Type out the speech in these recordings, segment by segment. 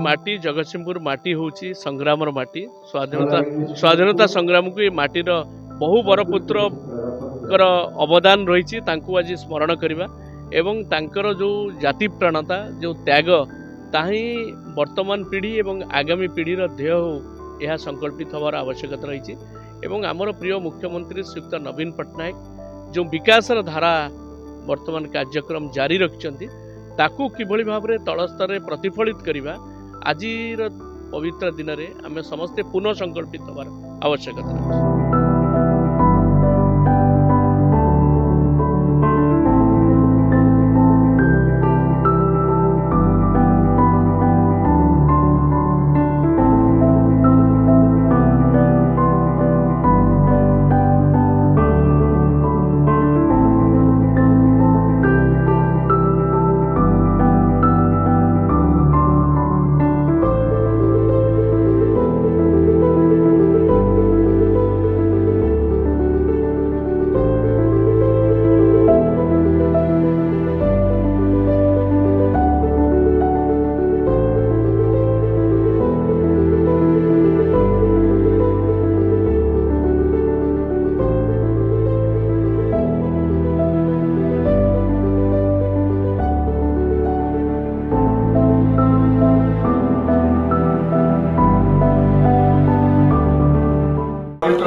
माटी जगतसिंहपुर माटी होची संग्रामर माटी स्वाधीनता संग्राम को ये माटीर बहु बरपुत्र अवदान रही आज स्मरण करवा एवं तांकर जो जाति प्राणता जो त्याग ताही वर्तमान पीढ़ी एवं आगामी पीढ़ीर ध्येय हो यह संकल्पित हमार आवश्यकता रही एवं आमर प्रिय मुख्यमंत्री श्रीयुक्त नवीन पट्टनायक जो विकासर धारा वर्तमान कार्यक्रम जारी रखिंट ताकू किभली भाव में तल स्तर में प्रतिफलित करवा आज पवित्र दिन में आम समस्ते पुनः संकल्पित हमार आवश्यकता रही।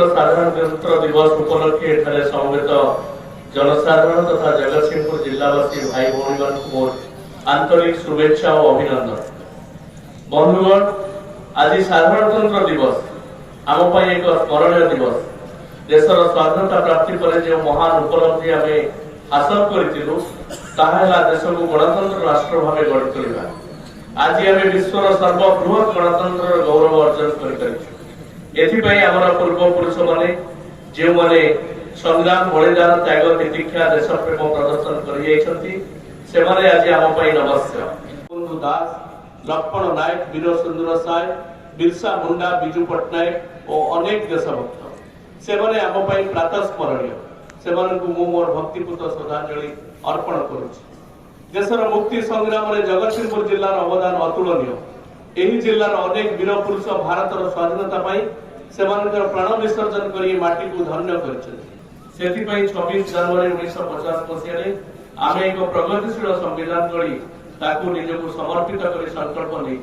साधारणतंत्र दिवस उपलक्षे समवेत जनसाधारण तथा जगतसिंहपुर जिलावासी भाई भौणी मोर आंतरिक शुभेच्छा और अभिनंदन। बंधुगण, आज साधारणतंत्र दिवस आम एक स्मरणीय दिवस। देशर स्वाधीनता प्राप्ति पर जो महान उपलब्धि आम हासिल करूँ देश को गणतंत्र राष्ट्र भाव गढ़ी तोड़ा। आज आम विश्वर सर्वबृहत गणतंत्र गौरव अर्जन कर पूर्वपुरुष माने जो माने संग्राम बलिदान त्याग तितिक्षा देश प्रेम प्रदर्शन कर आज आम नमस्य। बंधु दास, लक्ष्मण नायक, वीर सुंदर साय, बिरसा मुंडा, बिजू पट्टनायक और अनेक देशभक्त से आम प्रातः स्मरणीय से मोर भक्तिपूत श्रद्धांजलि अर्पण करुच्ची। देशर मुक्ति संग्राम में जगतसिंहपुर जिलार अवदान अतुलनीय। यही जिलार अनेक वीर पुरुष भारतर स्वाधीनता से प्राण विसर्जन कर माटी को धन्य कर 26 जनवरी 1950 मसीह आम एक प्रगतिशील संविधान गढ़ी निजक समर्पित कर संकल्प नहीं।